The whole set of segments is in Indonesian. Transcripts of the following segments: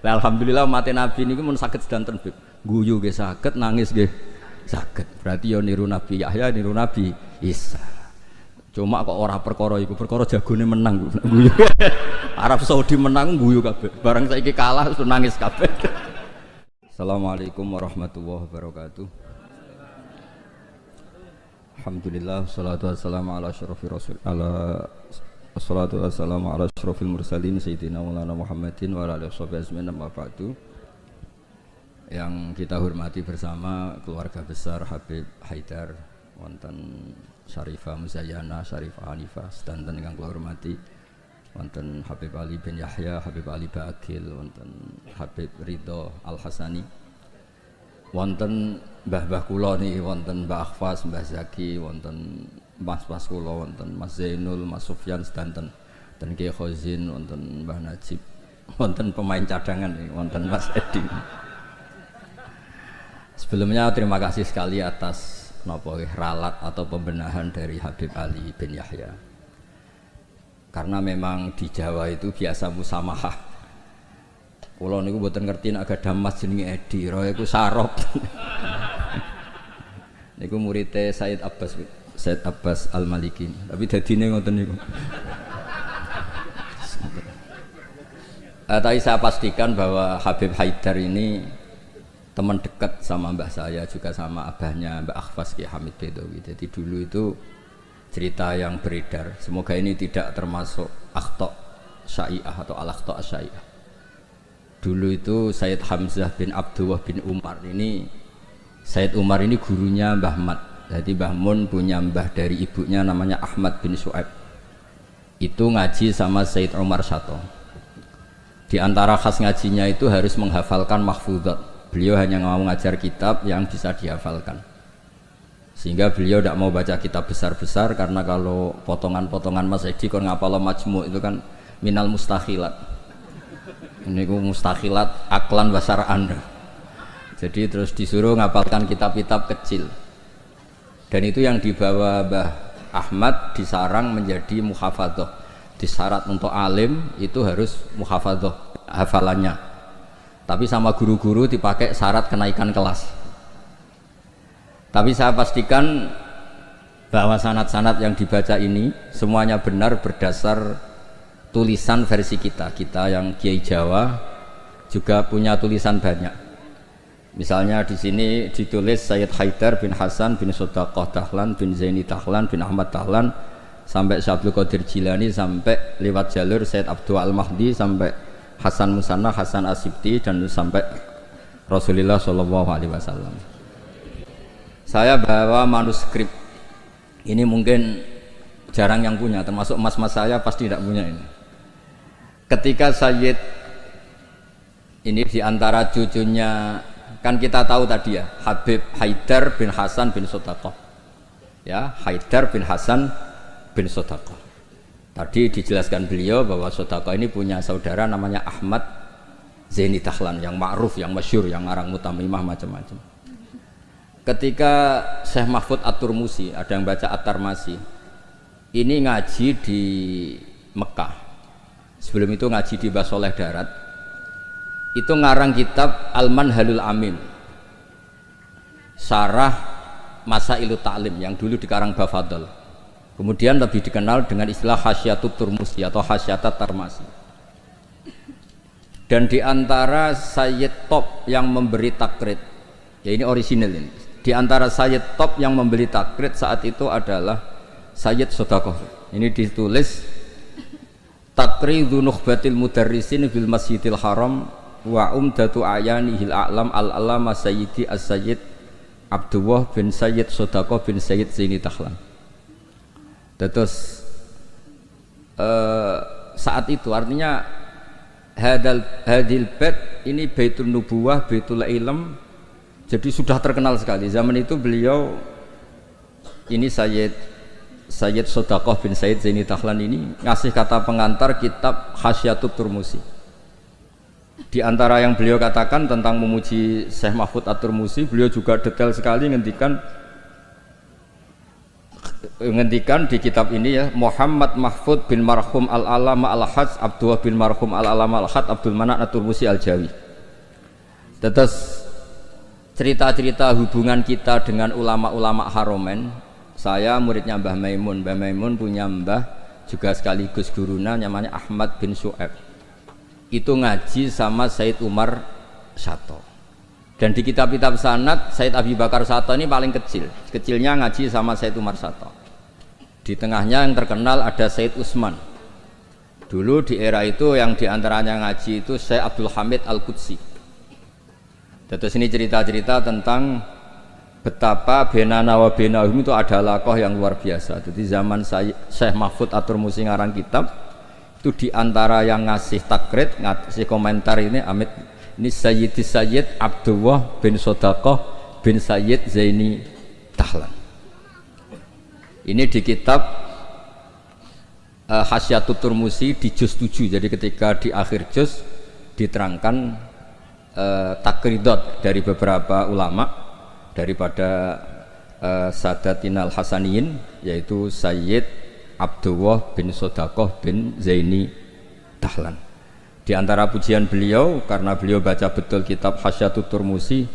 Lah alhamdulillah mati Nabi niku mun saged sedanten Bib. Guyu nggih saged, nangis nggih saged. Berarti yo niru Nabi Yahya, niru Nabi Isa. Cuma kok ora perkara iku, perkara jagone menang guyu. Arab Saudi menang guyu kabeh. Barang saiki kalah terus nangis kabeh. Assalamualaikum warahmatullahi wabarakatuh. Alhamdulillah, salatu wassalamu ala asyrafir rasul Wassalatu wassalamu ala asyrafil mursalin Sayyidina Maulana Muhammadin wa ala alihi washabihi ajmain amma ba'du. Yang kita hormati bersama keluarga besar Habib Haidar, wonten Syarifah Muzayyana, Syarifah Hanifah, sedanten ingkang kula hormati, wonten Habib Ali bin Yahya, Habib Ali Ba'akil, wonten Habib Ridho Al-Hasani, wonten mbah-mbah kula niki, wonten Mbah Akhfas, Mbah Zaki, wonten Mas kula, wonten Mas Zainul, Mas Sufyan sedanten, dan Kiai Khozin, wonten Mbah Najib, wonten pemain cadangan nih, wonten Mas Edi. Sebelumnya terima kasih sekali atas ralat atau pembenahan dari Habib Ali bin Yahya. Karena memang di Jawa itu biasa musamahah. Kula niku mboten ngerti nek gadah mas jenenge Edi, roe iku sarop. Niku muridé Said Abbas Al-Maliki. Tapi dadine ngoten niku. Tapi saya pastikan bahwa Habib Haidar ini teman dekat sama mbah saya, juga sama abahnya Mbak Akhfas Ki Hamid Bedowi. Jadi dulu itu cerita yang beredar. Semoga ini tidak termasuk akhta' syai'ah atau al-akhta' syai'ah. Dulu itu Sayyid Hamzah bin Abdullah bin Umar ini, Sayyid Umar ini gurunya Mbah Mat. Jadi Mbah Mun punya mbah dari ibunya namanya Ahmad bin Su'aib. Itu ngaji sama Sayyid Umar Sato. Di antara khas ngajinya itu harus menghafalkan mahfudzat. Beliau hanya mau ngajar kitab yang bisa dihafalkan. Sehingga beliau tidak mau baca kitab besar-besar, karena kalau potongan-potongan Mas Edi kon ngapal majmu' itu kan minal mustakhilat. Ini ku mustakhilat aklan basar Anda. Jadi terus disuruh ngapalkan kitab-kitab kecil. Dan itu yang dibawa Mbah Ahmad disarang menjadi muhafadzah. Disyarat untuk alim itu harus muhafadzah hafalannya. Tapi sama guru-guru dipakai syarat kenaikan kelas. Tapi saya pastikan bahwa sanad-sanad yang dibaca ini semuanya benar berdasar tulisan versi kita. Kita yang Kiai Jawa juga punya tulisan banyak. Misalnya di sini ditulis Sayyid Haidar bin Hasan bin Sodaqah Dahlan bin Zaini Dahlan bin Ahmad Dahlan sampai Syabdul Qadir Jilani, sampai lewat jalur Sayyid Abdul Al-Mahdi, sampai Hasan Musanna, Hasan Asibti, dan sampai Rasulullah SAW. Saya bawa manuskrip ini, mungkin jarang yang punya, termasuk mas-mas saya pasti tidak punya ini. Ketika Sayyid ini diantara cucunya, kan kita tahu tadi ya, Habib Haidar bin Hasan bin Sodaqah, ya, Haidar bin Hasan bin Sodaqah. Tadi dijelaskan beliau bahwa Sodaqah ini punya saudara namanya Ahmad Zaini Dahlan, yang ma'ruf, yang masyhur, yang ngarang mutamimah macam-macam. Ketika Syekh Mahfud At-Turmusi, ada yang baca At-Tarmasi, ini ngaji di Mekah. Sebelum itu ngaji di Basoleh Darat. Itu ngarang kitab Al-Manhalul Amin, Syarah Masailut Ta'lim, yang dulu dikarang Bafadol. Kemudian lebih dikenal dengan istilah Hasyatut Turmusi atau Hasyatat Tarmasi. Dan diantara Sayyid top yang memberi takrid, ya ini orisinal ini, diantara Sayyid top yang memberi takrid saat itu adalah Sayyid Sodaqah. Ini ditulis Takridhu Nukhbatil Mudarrisin fil Masjidil Haram wa umdatu ayanihil a'lam al-alama Sayyidi as-Sayyid Abdullah bin Sayyid Sodaqah bin Sayyid Zaini Dahlan. Terus saat itu artinya hadil bait ini Baitul Nubuwah, Baitul Ilm, jadi sudah terkenal sekali. Zaman itu beliau ini Sayyid Sodaqah bin Sayyid Zaini Dahlan ini ngasih kata pengantar kitab Hasyatut Turmusi. Di antara yang beliau katakan tentang memuji Syekh Mahfud At-Turmusi, beliau juga detail sekali ngendikan ngendikan di kitab ini ya, Muhammad Mahfud bin Marhum Al-Alama Al-Hajj Abdullah bin Marhum Al-Alama Al-Hajj Abdul Manan At-Turmusi Al-Jawi. Terus cerita-cerita hubungan kita dengan ulama-ulama Haromen. Saya muridnya Mbah Maimun. Mbah Maimun punya mbah juga sekaligus guruna namanya Ahmad bin Syu'aib. Itu ngaji sama Said Umar Sato. Dan di kitab-kitab sanad Said Abi Bakar Sato ini paling kecil. Kecilnya ngaji sama Said Umar Sato. Di tengahnya yang terkenal ada Said Utsman. Dulu di era itu yang diantaranya ngaji itu Syekh Abdul Hamid Al-Qudsi. Terus ini cerita-cerita tentang betapa benana wa benahum itu ada lakoh yang luar biasa. Jadi zaman Syekh Mahfud At-Turmusi ngarang kitab itu diantara yang ngasih takrid, ngasih komentar ini Amit ini Sayyid Abdullah bin Sodaqah bin Sayyid Zaini Tahlan. Ini di kitab Hasyatut Turmusi di juz 7. Jadi ketika di akhir juz diterangkan takridot dari beberapa ulama daripada Sadatinal Hasaniyin, yaitu Sayyid Abdullah bin Sodaqah bin Zaini Tahlan. Di antara pujian beliau, karena beliau baca betul kitab Hasyatut Turmusi,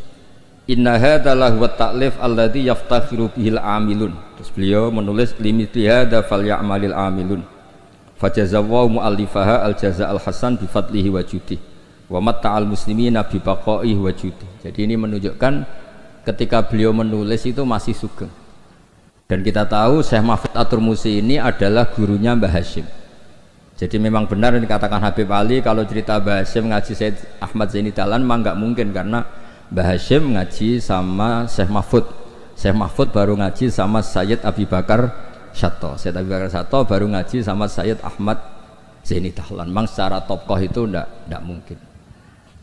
inna hadza lahu at-ta'lif alladhi yaftakhiru bihil amilun. Terus beliau menulis limithli hadza falyamalil amilun fajazallahu mu'allifaha al-jaza'al hasan bi fadlihi wa judihi wa matta'al muslimina bi baqaihi wa judihi. Jadi ini menunjukkan ketika beliau menulis itu masih sugeng. Dan kita tahu Syekh Mahfud At-Turmusi ini adalah gurunya Mbah Hasyim. Jadi memang benar yang dikatakan Habib Ali, kalau cerita Mbah Hasyim ngaji Said Ahmad Zaini Dahlan memang nggak mungkin, karena Mbah Hasyim ngaji sama Syekh Mahfud. Syekh Mahfud baru ngaji sama Sayyid Abi Bakar Sato. Sayyid Abi Bakar Sato baru ngaji sama Sayyid Ahmad Zaini Dahlan. Memang secara tokoh itu nggak mungkin.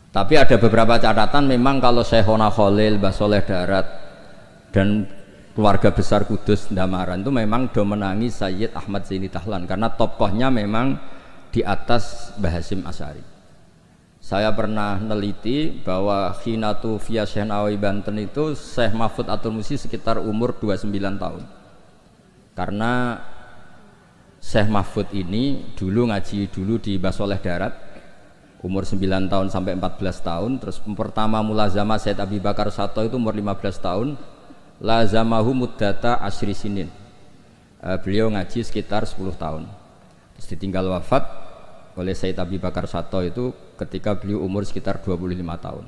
Tapi ada beberapa catatan memang kalau Syekhona Khalil, Mbah Soleh Darat dan keluarga besar Kudus Ndamaran itu memang domenangi Sayyid Ahmad Zaini Dahlan, karena tokohnya memang di atas Mbah Hasyim Asy'ari. Saya pernah neliti bahwa Khinatu via Syekh Nawawi Banten itu Syekh Mahfud At-Turmusi sekitar umur 29 tahun. Karena Syekh Mahfud ini dulu ngaji di Mbah Soleh Darat umur 9 tahun sampai 14 tahun. Terus pertama mulazamah Said Abi Bakar Sato itu umur 15 tahun. Lazamahu muddata asyri sinin. Beliau ngaji sekitar 10 tahun. Terus ditinggal wafat oleh Said Abi Bakar Sato itu ketika beliau umur sekitar 25 tahun.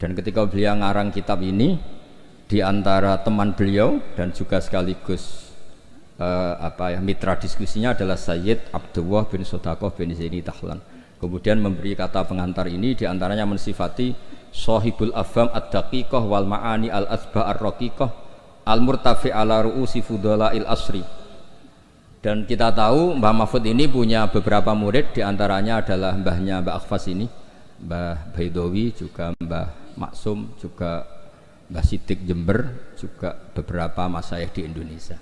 Dan ketika beliau ngarang kitab ini, di antara teman beliau dan juga sekaligus mitra diskusinya adalah Sayyid Abdullah bin Sodaqah bin Zaini Tahlan. Kemudian memberi kata pengantar ini, diantaranya mensifati Sohibul Afham Ad-Daqiqah wal Ma'ani Al-Asba Ar-Raqiqah Al-Murtafi ala Ru'usi Fudola'il Asri. Dan kita tahu Mbah Mahfud ini punya beberapa murid, diantaranya adalah mbahnya Mbah Akhfas ini, Mbah Baidowi, juga Mbah Maksum, juga Mbah Sidik Jember, juga beberapa masyayikh di Indonesia.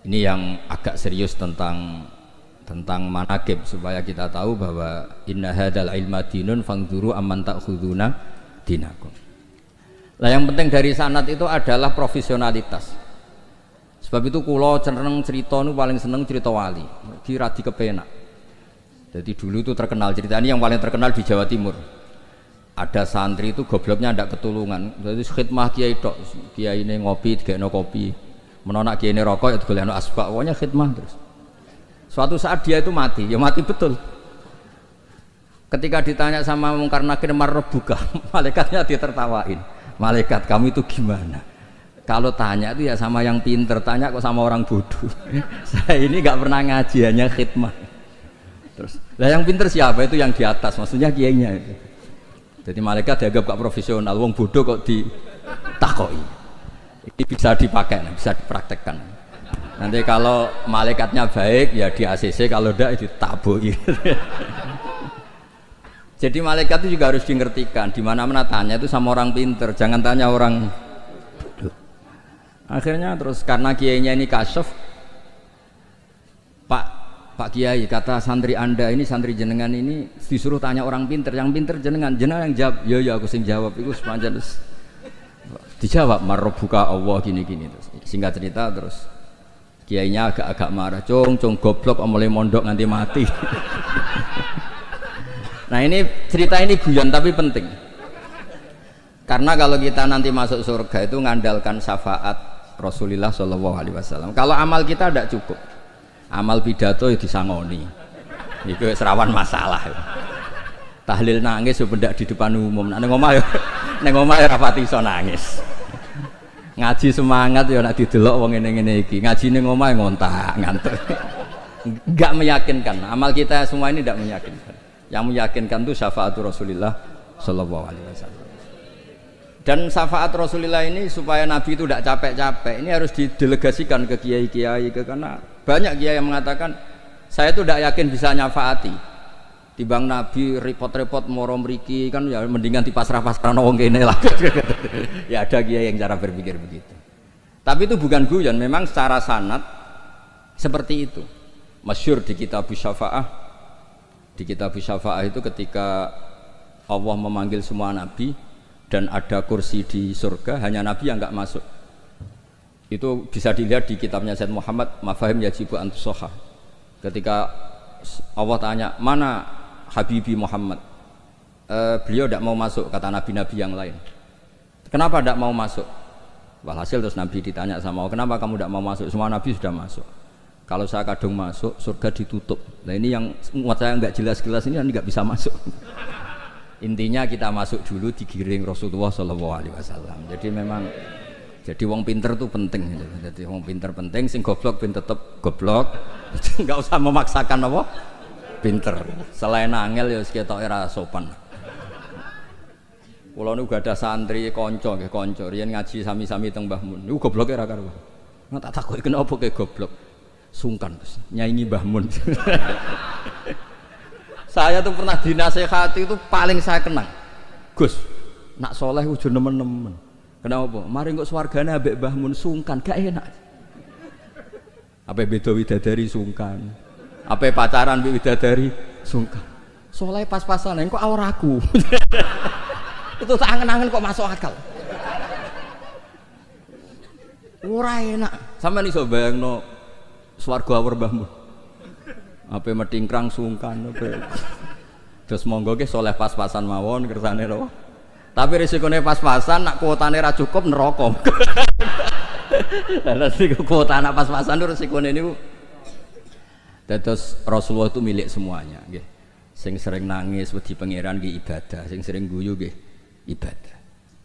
Ini yang agak serius tentang manaqib, supaya kita tahu bahwa inna hadzal ilma dinun fangzuru amman ta'khuduna dinakum. Nah, yang penting dari sanad itu adalah profesionalitas. Sebab itu kula cenderung cerita nu paling seneng cerita wali, diradi kepenak. Jadi dulu itu terkenal cerita ini, yang paling terkenal di Jawa Timur. Ada santri itu gobloknya ndak ketulungan. Jadi khidmah kiai tok, kiai ini ngopi, digekno kopi. Menonak kiai ini rokok ya digolekno asbak, pokoknya khidmah terus. Suatu saat dia itu mati, ya mati betul. Ketika ditanya sama Mungkar Nakir marbuka, malaikatnya ditertawain. Malaikat, kamu itu gimana? Kalau tanya itu ya sama yang pinter, tanya kok sama orang bodoh. Saya ini nggak pernah ngaji, hanya khidmah. Terus, lah yang pinter siapa? Itu yang di atas, maksudnya kiainya itu. Jadi malaikat dianggap gak profesional, wong bodoh kok ditakoi. Ini bisa dipakai, bisa dipraktekkan. Nanti kalau malaikatnya baik ya di ACC, kalau tidak itu taboi. Jadi malaikat itu juga harus dimengertikan. Di mana-mana tanya itu sama orang pinter, jangan tanya orang. Akhirnya terus karena kiainya ini kasyaf, Pak Kiai, kata santri Anda ini, santri jenengan ini disuruh tanya orang pinter, yang pinter jenengan yang jawab. Ya aku sing jawab itu sepanjang terus dijawab marbuka Allah gini-gini terus. Singkat cerita terus Kiainya agak-agak marah, cung goblok mulai mondok nganti mati. Nah ini cerita ini guyon tapi penting. Karena kalau kita nanti masuk surga itu ngandalkan syafaat Rasulullah Shallallahu Alaihi Wasallam. Kalau amal kita tidak cukup, amal pidato itu disangoni, itu serawan masalah. Tahlil nangis sebenarnya di depan umum. Neng omah ya rapati iso nangis. Ngaji semangat ya nak didelok wong ngene-ngene iki. Ngaji ning omah ngontak ngantuk. Enggak meyakinkan. Amal kita semua ini tidak meyakinkan. Yang meyakinkan itu syafaat Rasulullah Shallallahu Alaihi Wasallam. Dan syafaat Rasulullah ini supaya Nabi itu tidak capek-capek, ini harus didelegasikan ke kiai-kiai, karena banyak kiai yang mengatakan saya itu tidak yakin bisa nyafaati. Timbang Nabi repot-repot moro mriki kan ya mendingan dipasrah-pasrahno wong kene lah. Ya ada kiai yang cara berpikir begitu. Tapi itu bukan guyon, memang secara sanad seperti itu. Masyhur di kitab Syafaah. Di kitab Syafaah itu ketika Allah memanggil semua nabi dan ada kursi di surga, hanya Nabi yang enggak masuk. Itu bisa dilihat di kitabnya Said Muhammad Mafahim Yajibu Antusoha. Ketika Allah tanya, mana Habibi Muhammad? Beliau tidak mau masuk, kata nabi-nabi yang lain. Kenapa tidak mau masuk? Walhasil terus Nabi ditanya sama Allah, kenapa kamu tidak mau masuk? Semua nabi sudah masuk. Kalau saya kadung masuk, surga ditutup. Nah ini yang muat saya nggak jelas-jelas ini nggak bisa masuk. Intinya kita masuk dulu digiring Rasulullah Shallallahu Alaihi Wasallam. Jadi memang jadi wong pinter itu penting. Jadi wong pinter penting, sing goblok ben tetep goblok. Enggak usah memaksakan apa pinter. Selain angel ya ketok ora sopan. Kula niku gak ada santri kanca nggih kanca riyen ngaji sami-sami teng Mbah Mun. Niku gobloke ra karuan. Nek tak takoki kenapa ke goblok? Sungkan Gus, nyaingi Mbah Mun. Saya tuh pernah dinasehati itu paling saya kenang. Gus, nak soleh ujur nemen-nemen. Kenapa? Mari kok swargane ambek Mbah Mun sungkan, gak enak. Apa beda widadari sungkan. Apa pacaran mbek widadari sungkan. Soleh pas-pasan kok awraku. Itu angen-angen kok masuk akal. Ora enak. Sampeyan iso bayangno swarga awur Mbah Mun. Apa metingkrang sungkan apa. Terus monggo ke soleh pas-pasan mawon kersane lho. Tapi risikone pas-pasan nak kuotane ra cukup neraka. Lah sing kuota anak pas-pasan risikone niku. Terus Rasulullah itu milik semuanya nggih. Sing sering nangis wedi pangeran nggih ibadah, sing sering guyu nggih ibadah.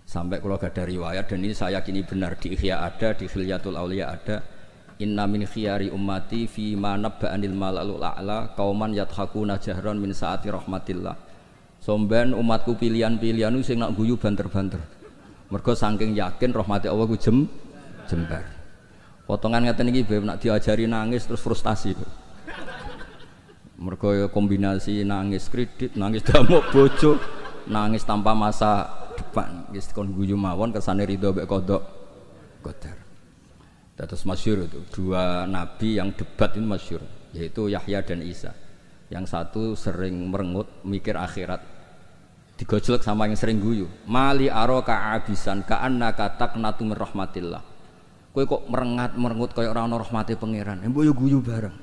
Sampai kalau gak ada riwayat dan ini saya yakini benar di Ihya ada, di Khilyatul Auliya ada. Inna min khiyari ummati fi ma nabba'anil malalul a'la qauman yadhakuna jahran min saati rahmatillah. Somben umatku pilihan-pilihan sing nak guyu banter-banter. Mergo saking yakin rahmati Allah ku jembar. Potongan ngeten iki bae nak diajari nangis terus frustasi. Mergo kombinasi nangis kredit, nangis damuk bojo, nangis tanpa masa depan. Wis kon guyu mawon kersane ridho mek kodok qadar. Terus masyhur itu dua nabi yang debat ini masyhur, yaitu Yahya dan Isa. Yang satu sering merengut mikir akhirat, digojlok sama yang sering guyu. Mali aroka abisan ka'annaka taqnatu min rahmatillah. Kowe kok merengut kaya ora ana rahmate pangeran. Mbok yo guyu bareng.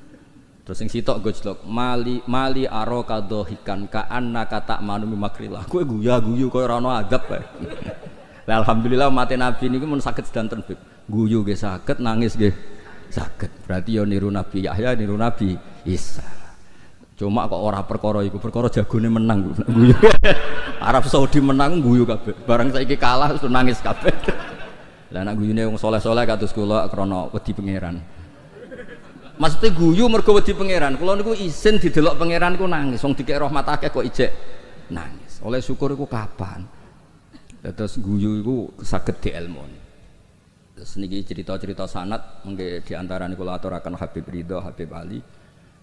Terus sing sitok gojlok mali aroka dohikan ka'annaka ta'manu min makrillah. Kowe guyu kaya ora ana adab bae. Lah alhamdulillah mate nabi niku mun saged sedanten guyu nggih saged, nangis nggih saged. Berarti ya niru Nabi Yahya, niru Nabi Isa. Cuma kok ora perkara iku, perkara jagone menang guyu. Arab Saudi menang guyu kabeh. Barang saiki kalah terus nangis kabeh. Lah nek guyune wong saleh-saleh kados kula krana wedi pangeran. Maksudnya guyu mergo wedi pangeran. Kula niku isin didelok pangeran ku nangis. Wong dikek rahmat akeh kok ijek nangis. Oleh syukur iku kapan? Terus guyu iku saged dielmoni. Terus niki cerita-cerita sanad mengke diantarane kula aturaken Habib Ridho, Habib Ali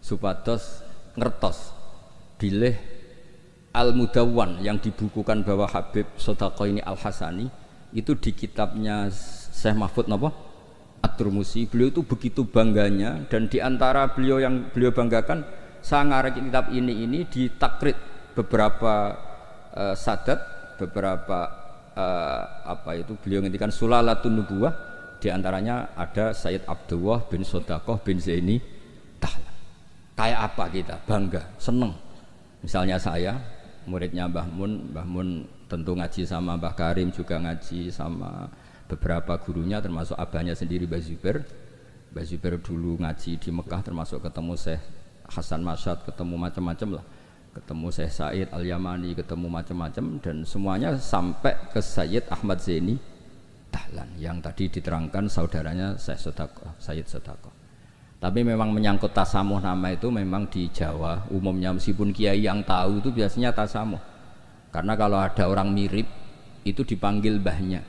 supados ngertos bilih Al-Mudawwan yang dibukukan bahwa Habib Shadaqaini Al-Hasani itu di kitabnya Syekh Mahfud napa? At-Turmusi. Beliau itu begitu bangganya dan diantara beliau yang beliau banggakan saya ngarek kitab ini ditakrid beberapa sadat, beberapa apa itu beliau ngendikan Sulalatun Nubuwah Di antaranya ada Sayyid Abdullah bin Sodaqoh bin Zaini Dahlan. Kayak apa kita? Bangga, seneng. Misalnya saya, muridnya Mbah Mun tentu ngaji sama Mbah Karim, juga ngaji sama beberapa gurunya termasuk abahnya sendiri Mbah Zubair. Mbah Zubair dulu ngaji di Mekah termasuk ketemu Syekh Hasan Masyad, ketemu macam-macam lah. Ketemu Syekh Said Al-Yamani, ketemu macam-macam dan semuanya sampai ke Sayyid Ahmad Zaini Dahlan yang tadi diterangkan saudaranya Sayyid Sodaqoh. Tapi memang menyangkut tasamuh nama itu memang di Jawa umumnya meskipun kiai yang tahu itu biasanya tasamuh. Karena kalau ada orang mirip itu dipanggil mbahnya.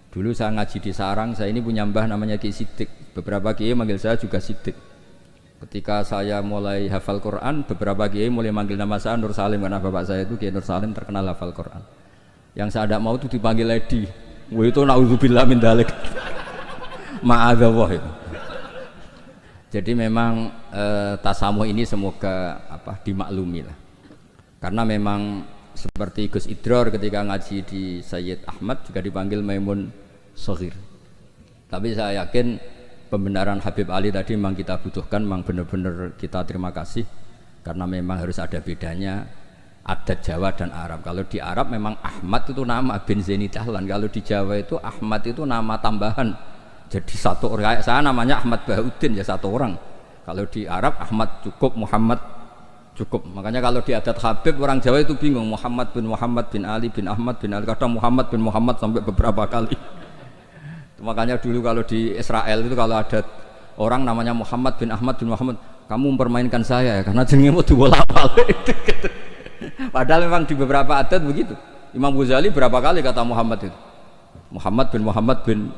Dulu saya ngaji di Sarang, saya ini punya mbah namanya Ki Siddiq. Beberapa kiai manggil saya juga Siddiq. Ketika saya mulai hafal Quran, beberapa kiai mulai manggil nama saya Nur Salim karena bapak saya itu Kiai Nur Salim terkenal hafal Quran. Yang saya tidak mau itu dipanggil Edi. Wah itu naudzubillah min dzalik. Ma'adzallah itu. Jadi memang tasamuh ini semoga dimaklumi lah. Karena memang seperti Gus Idror ketika ngaji di Sayyid Ahmad juga dipanggil Maimun Shaghir. Tapi saya yakin pembenaran Habib Ali tadi memang kita butuhkan, memang benar-benar kita terima kasih karena memang harus ada bedanya adat Jawa dan Arab. Kalau di Arab memang Ahmad itu nama bin Zaini Dahlan, kalau di Jawa itu Ahmad itu nama tambahan. Jadi satu orang, kayak saya namanya Ahmad Bahuddin ya satu orang. Kalau di Arab Ahmad cukup, Muhammad cukup. Makanya kalau di adat Habib orang Jawa itu bingung Muhammad bin Ali bin Ahmad bin Ali, kadang Muhammad bin Muhammad sampai beberapa kali. Makanya dulu kalau di Israel itu kalau ada orang namanya Muhammad bin Ahmad bin Muhammad, kamu mempermainkan saya ya karena jenenge mau dibolak-balik. Padahal memang di beberapa adat begitu. Imam Ghazali berapa kali kata Muhammad itu? Muhammad bin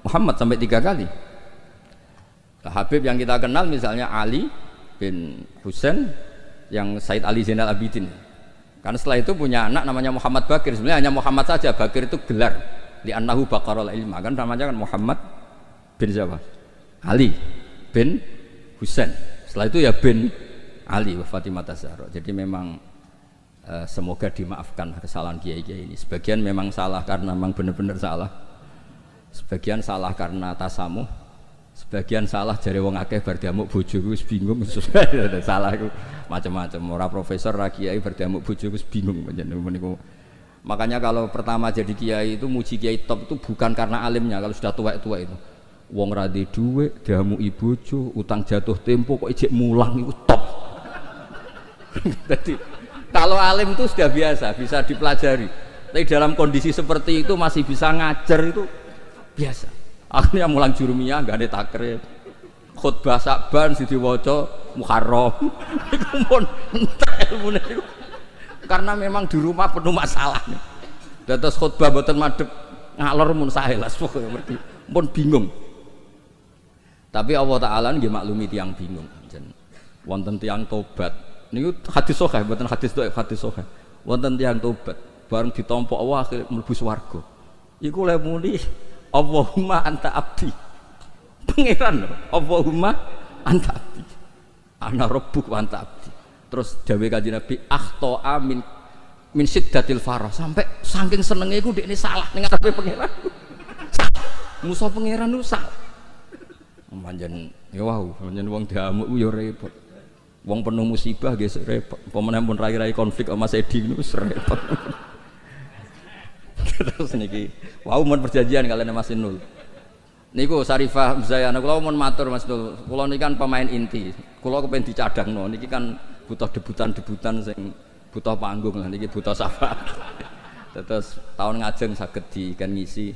Muhammad sampai 3 kali. Nah, Habib yang kita kenal misalnya Ali bin Husain yang Said Ali Zainal Abidin. Karena setelah itu punya anak namanya Muhammad Bakir. Sebenarnya hanya Muhammad saja, Bakir itu gelar. Li'annahu baqarul ilma, kan namanya kan Muhammad bin siapa? Ali bin Husain. Setelah itu ya bin Ali wa Fatimah Zahra. Jadi memang semoga dimaafkan kesalahan kiai-kiai ini. Sebagian memang salah karena memang benar-benar salah. Sebagian salah karena tasamuh, sebagian salah jare wong akeh bar diamuk bojoku wis bingung. Salah iku macam-macam. Ora profesor ra kiai bar diamuk bojoku wis bingung niku. Makanya kalau pertama jadi kiai itu muji kiai top itu bukan karena alimnya, kalau sudah tua-tua itu. Wong ra duwe dhuwit, diamuki bojo, utang jatuh tempo kok ijek mulang itu top. Jadi kalau alim itu sudah biasa, bisa dipelajari. Tapi dalam kondisi seperti itu masih bisa ngajar itu biasa. Akhirnya mulang jurumiyah nggak ada takrib, khutbah Sa'ban sidi waca Muharram. Iku pun entek ilmune iku. Karena memang di rumah penuh masalah. Dados khutbah mboten madhep ngalor mun saelas pokoke ngerti. Pun bingung. Tapi Allah Taala nggih maklumi tiyang bingung. Wonten tiyang tobat. Niku hadis sahih mboten hadis dhaif, hadis sahih. Wonten tiyang tobat bareng ditampa Allah akhire mlebu swarga. Iku le muni Allahumma anta abdi. Pangeran Allahumma anta abdi. Ana rabbuk wa anta abdi. Terus dawuh Kanjeng Nabi akhta amin min syiddatil farah, sampai saking senenge iku dekne salah ning ngarepe pangeran. Musa pangeran ku salah. Panjen ya wau, panjen wong diamuk ku ya repot. Wong penuh musibah nggih repot. Pemene pun rai-rai konflik sama Mas Edi niku repot. Terus niki wau mun perjanjian kalian Mas Inul niku Sarifah Zayana kula mun matur Mas Inul, kula niki kan pemain inti, kula kepen dicadangno niki kan butuh debutan sing butuh panggung lah niki butuh syafaat. Terus tahun ngajeng saged dikan ngisi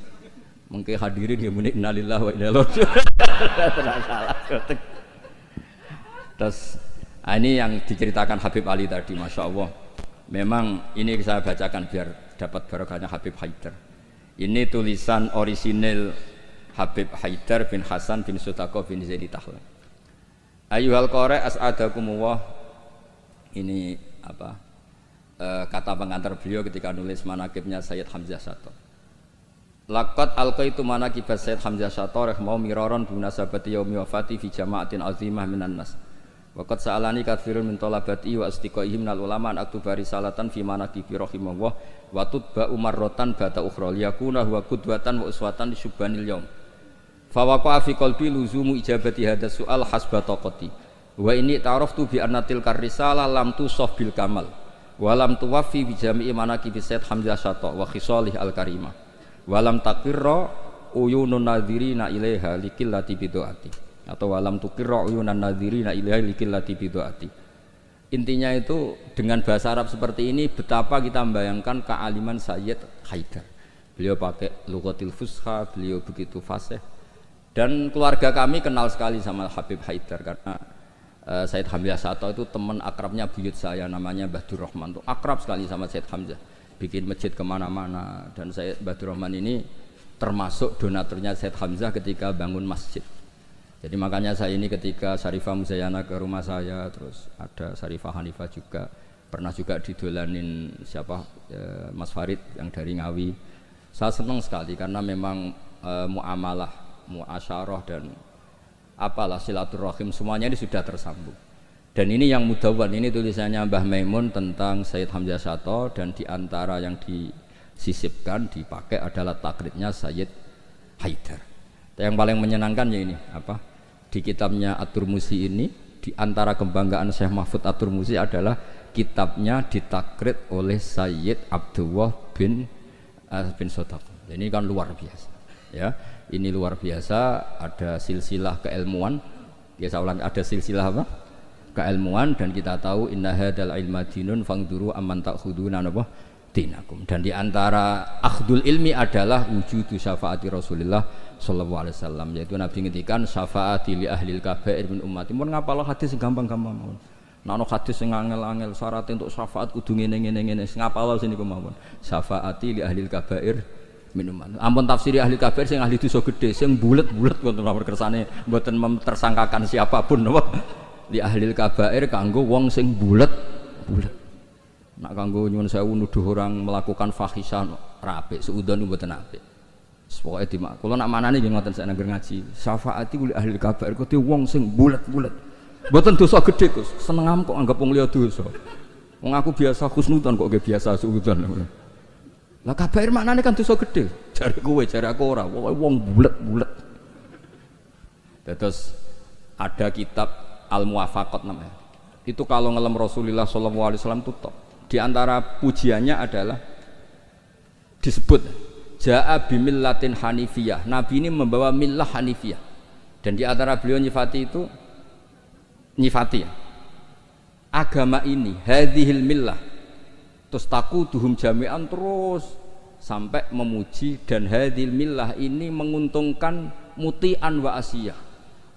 mengke hadirin ya muni innalillahi wa inna ilaihi raji'un. Terus ini yang diceritakan Habib Ali tadi, Masya Allah. Memang ini saya bacakan biar dapat barokahnya Habib Haidar. Ini tulisan orisinil Habib Haidar bin Hasan bin Sodaqoh bin Zaini Dahlan. Ayyuhal qari as'adakumullah. Ini apa? Kata pengantar beliau ketika nulis manaqibnya Sayyid Hamzah Shattor. Laqad alqaitu manaqib Sayyid Hamzah Shattor rahimahullah miraran bi munasabati yaumi wafati fi jama'atin azimah minan nas. Waqad sa'alani katsirun min talabati wa astiqaihi minal ulama an aktuba risalatan fi manaqibi rahimahullah wa tutba umarratan bata ukhra liyakuna huwa qudwatan wa uswatan li syubbanil yaum. Fa waqa fi qalbi luzumu ijabati hadas su'al hasba taqati. Wa inni ta'araftu bi anna tilkar risalah lam tusaf bil kamal wa lam tuwaffi bi jami'i manaqib Sayyid Hamzah Syata wa khisalih al karimah wa lam taqirra uyunun nadhirina ilaiha likillati biduati atau wa lam tuqirra uyunan nadhirina ilaiha likillati biduati. Intinya itu dengan bahasa Arab seperti ini betapa kita membayangkan kealiman Sayyid Haidar. Beliau pakai lughatil fusha, beliau begitu fasih. Dan keluarga kami kenal sekali sama Habib Haidar karena Sayyid Hamzah Syata itu teman akrabnya buyut saya namanya Mbah Durrahman, tuh akrab sekali sama Sayyid Hamzah, bikin masjid kemana-mana. Dan Sayyid Mbah Durrahman ini termasuk donaturnya Sayyid Hamzah ketika bangun masjid. Jadi makanya saya ini ketika Syarifah Muzayana ke rumah saya, terus ada Syarifah Hanifah juga, pernah juga didolanin siapa Mas Farid yang dari Ngawi. Saya senang sekali karena memang muamalah, muasyarah dan apalah silaturahim semuanya ini sudah tersambung. Dan ini yang mudawwan, ini tulisannya Mbah Maimun tentang Sayyid Hamzah Syata, dan diantara yang disisipkan dipakai adalah takribnya Sayyid Haidar. Yang paling menyenangkan ya ini apa? Di kitabnya At-Turmusi ini, diantara kebanggaan Syekh Mahfud At-Turmusi adalah kitabnya ditakrib oleh Sayyid Abdullah bin Sodaq. Ini kan luar biasa, ya. Ini luar biasa, ada silsilah keilmuan. Ya saya ulang, ada silsilah apa? Keilmuan, dan kita tahu inna hadzal ilma dinun fangduru amman ta'khuduna apa? Dinakum. Dan di antara akhdul ilmi adalah wujudu syafaati Rasulullah sallallahu alaihi wasallam, yaitu Nabi ngendikan syafaati li ahlil kabair min ummati. Mun ngapal hadis gampang-gampang mawon. Nek ana hadis sing angel-angel syarat untuk syafaat kudu ngene-ngene ngapal sini kemawon. Syafaati li ahlil kabair minuman. Ampun tafsiri ahli kabair sing ahli dosa gede, sing bulet-bulet wonten nomor kersane mboten tersangkakan siapapun napa. Li ahli kabair kanggo wong sing bulet-bulet. Nak kanggo nyuwun sewu nuduh orang melakukan fahisan rapik, suudzon mboten apik. Pokoke dimak. Kula nak manane nggih ngoten sak nang ngaji. Syafaati li ahli kabair kudu wong sing bulet-bulet. Mboten dosa gede, Gus. Senengam kok anggap wong liya dosa. Wong aku biasa husnudzon kok nggih biasa suudzon. Lah kabair maknane kan dosa gede. Jare kowe, jare aku ora. Wong bulet-bulet. Terus ada kitab Al-Muwafaqat namanya. Itu kalau ngelem Rasulullah sallallahu alaihi wasallam itu top. Di antara pujiannya adalah disebut Ja'a bimillatin hanifiyah. Nabi ini membawa millah hanifiyah. Dan di antara beliau nyifati itu nyifati agama ini hadhil millah. Terus taquduhum jami'an terus sampai memuji, dan hadhil millah ini menguntungkan muti'an wa asiyah.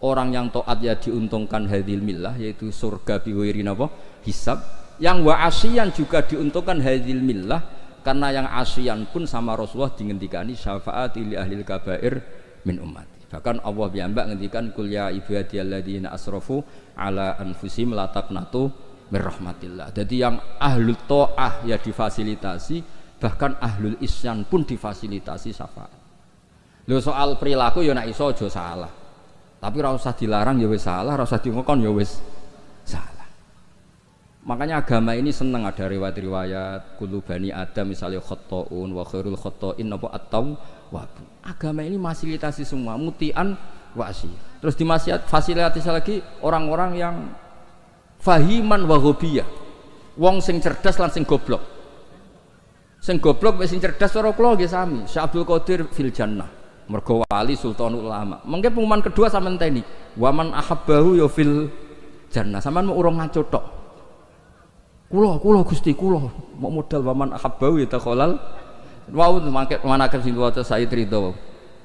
Orang yang taat ya diuntungkan hadhil millah, yaitu surga biwiri napa hisab. Yang wa asiyan juga diuntungkan hadhil millah, karena yang asiyan pun sama Rasulullah dingendikani syafaati li ahlil kabair min ummati. Bahkan Allah piyambak ngendikan kul ya ibadiyalladzina asrafu ala anfusihim la taqnatu min rahmatillah. Jadi yang ahlul ta'ah ya difasilitasi, bahkan ahlul isyan pun difasilitasi syafaat. Lho soal perilaku ya nek iso aja salah. Tapi ora usah dilarang ya wis salah, ora usah dingokon ya wis salah. Makanya agama ini senang ada riwayat-riwayat kullu bani Adam misalnya khata'un wa khairul khata'in apa at-tawwab. Agama ini fasilitasi semua mutian wa asiyah. Terus difasilitasi lagi orang-orang yang fahiman wa ghobiyah. Wong sing cerdas lan sing goblok. Sing goblok wis sing cerdas cara kula nggih sami. Syekh Abdul Qadir fil jannah. Mergo wali sultanul ulama. Mengke pengumuman kedua sampean teni. Wa man ahabbahu ya fil jannah. Sampean mau urung ngaco tok. Kula Gusti kula mau modal wa man ahabbahu ya takhalal. Wau mangke manaken sing waca Sayyid Ridho.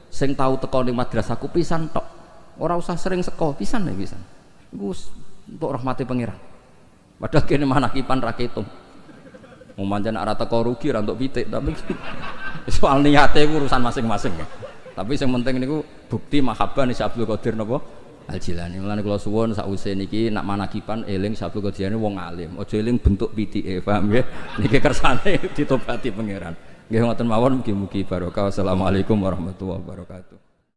Sing tau teko ning madrasahku pisan tok. Ora usah sering seko pisan ya pisan. Iku untuk rahmati pangeran. Padahal kene manakipan ra ketung. Wong pancen ora teko rugi ra entuk pitik, tapi soal niate iku urusan masing-masing ya. Tapi yang penting niku bukti mahabbah nih Syekh Abdul Qadir napa Al-Jilani. Mulane kula suwun sakwise niki nak manakipan eling Syekh Abdul Qadir wong alim, aja eling bentuk pitike, paham nggih? Niki kersane ditobati pangeran. Nggih ngoten mawon mugi-mugi barokah. Wassalamualaikum warahmatullahi wabarakatuh.